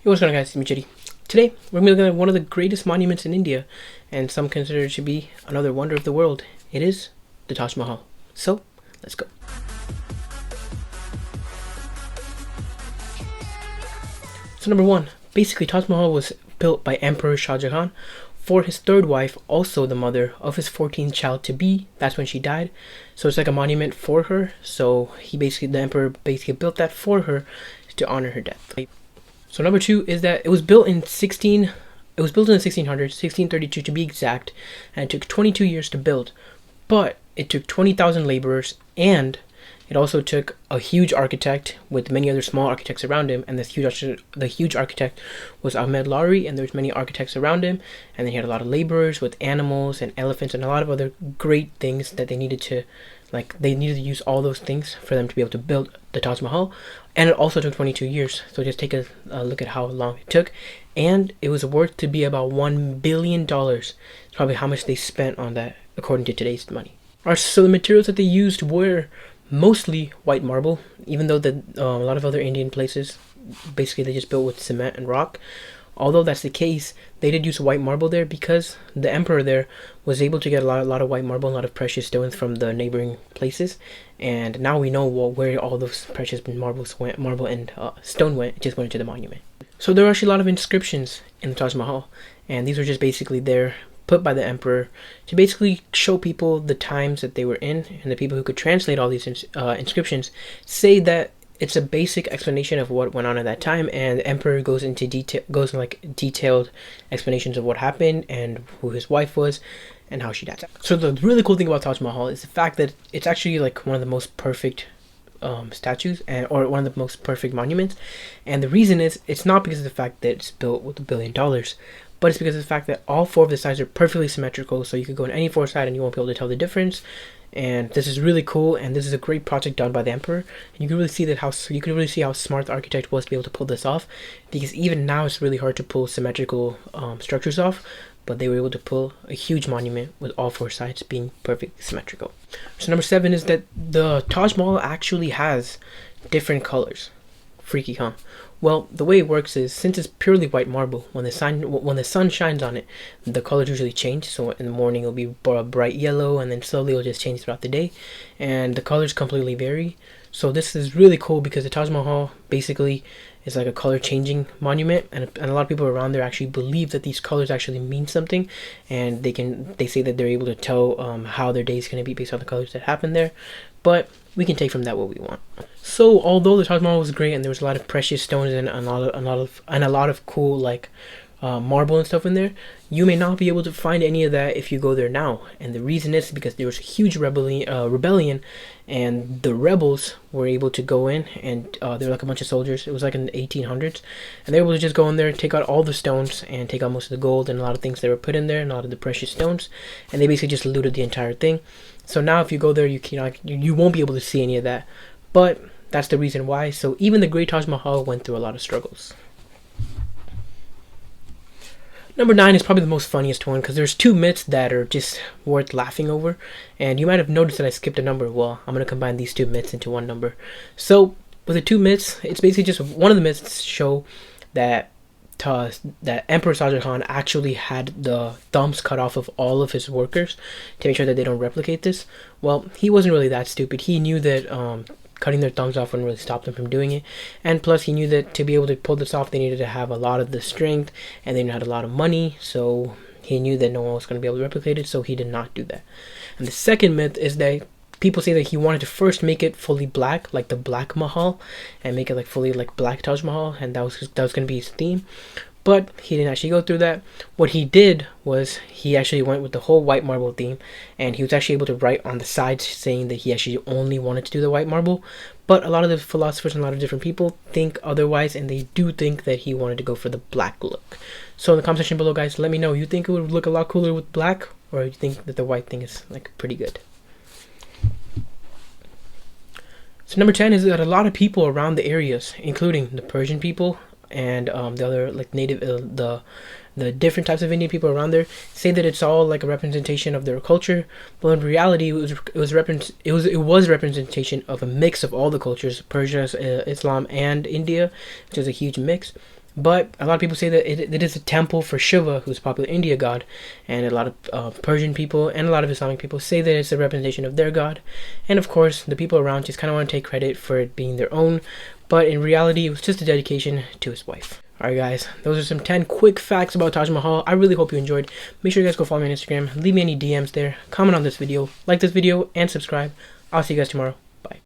Hey, what's going on, guys? It's me, Jedi. Today, we're going to be looking at one of the greatest monuments in India, and some consider it to be another wonder of the world. It is the Taj Mahal. So, let's go. So, number one, basically, Taj Mahal was built by Emperor Shah Jahan for his third wife, also the mother of his 14th child to be. That's when she died. So, it's like a monument for her. So, the emperor basically built that for her to honor her death. So number two is that it was built in the 1600s, 1632 to be exact, and it took 22 years to build. But it took 20,000 laborers, and it also took a huge architect with many other small architects around him. And the huge architect was Ahmed Lowry, and there's many architects around him. And then he had a lot of laborers with animals and elephants and a lot of other great things that they needed to use all those things for them to be able to build the Taj Mahal. And it also took 22 years. So just take a look at how long it took. And it was worth to be about $1 billion. It's probably how much they spent on that according to today's money. Alright, so the materials that they used were mostly white marble, even though a lot of other Indian places, basically they just built with cement and rock. Although that's the case, they did use white marble there because the emperor there was able to get a lot of white marble and a lot of precious stones from the neighboring places. And now we know where all those precious marble and stone went. It just went into the monument. So there are actually a lot of inscriptions in the Taj Mahal, and these were just basically there put by the emperor to basically show people the times that they were in, and the people who could translate all these inscriptions say that it's a basic explanation of what went on at that time, and the emperor goes into detailed explanations of what happened and who his wife was and how she died. So the really cool thing about Taj Mahal is the fact that it's actually like one of the most perfect statues or one of the most perfect monuments. And the reason is, it's not because of the fact that it's built with $1 billion, but it's because of the fact that all four of the sides are perfectly symmetrical, so you could go on any four side and you won't be able to tell the difference. And this is really cool, and this is a great project done by the emperor. And you can really see how smart the architect was to be able to pull this off, because even now it's really hard to pull symmetrical structures off, but they were able to pull a huge monument with all four sides being perfectly symmetrical. So number 7 is that the Taj Mahal actually has different colors. Freaky, huh? Well, the way it works is, since it's purely white marble, when the sun shines on it, the colors usually change. So in the morning it'll be a bright yellow, and then slowly it'll just change throughout the day, and the colors completely vary. So this is really cool because the Taj Mahal basically is like a color changing monument, and a lot of people around there actually believe that these colors actually mean something, and they say that they're able to tell how their day is going to be based on the colors that happen there. But we can take from that what we want. So although the Taj Mahal was great and there was a lot of precious stones and a lot of cool marble and stuff in there, you may not be able to find any of that if you go there now. And the reason is because there was a huge rebellion, and the rebels were able to go in, and they were like a bunch of soldiers. It was like in the 1800s, and they were able to just go in there, take out all the stones, and take out most of the gold and a lot of things that were put in there, and a lot of the precious stones, and they basically just looted the entire thing. So now if you go there, you won't be able to see any of that. But that's the reason why. So even the Great Taj Mahal went through a lot of struggles. Number 9 is probably the most funniest one, because there's 2 myths that are just worth laughing over. And you might have noticed that I skipped a number. Well, I'm going to combine these 2 myths into one number. So with the 2 myths, it's basically just one of the myths show that Emperor Shah Jahan actually had the thumbs cut off of all of his workers to make sure that they don't replicate this. Well, he wasn't really that stupid. He knew that cutting their thumbs off wouldn't really stop them from doing it, and plus he knew that to be able to pull this off, they needed to have a lot of the strength, and they had a lot of money, so he knew that no one was going to be able to replicate it, so he did not do that. And the second myth is that people say that he wanted to first make it fully black, like the Black Mahal, and make it like fully like Black Taj Mahal, and that was going to be his theme. But he didn't actually go through that. What he did was he actually went with the whole white marble theme, and he was actually able to write on the sides saying that he actually only wanted to do the white marble. But a lot of the philosophers and a lot of different people think otherwise, and they do think that he wanted to go for the black look. So in the comment section below, guys, let me know, you think it would look a lot cooler with black, or you think that the white thing is like pretty good? So number 10 is that a lot of people around the areas, including the Persian people and the other like native the different types of Indian people around there, say that it's all like a representation of their culture. But in reality, it was representation of a mix of all the cultures: Persia, Islam, and India, which is a huge mix. But a lot of people say that it is a temple for Shiva, who's a popular India god, and a lot of Persian people and a lot of Islamic people say that it's a representation of their god. And of course, the people around just kind of want to take credit for it being their own, but in reality, it was just a dedication to his wife. Alright guys, those are some 10 quick facts about Taj Mahal. I really hope you enjoyed. Make sure you guys go follow me on Instagram, leave me any DMs there, comment on this video, like this video, and subscribe. I'll see you guys tomorrow. Bye.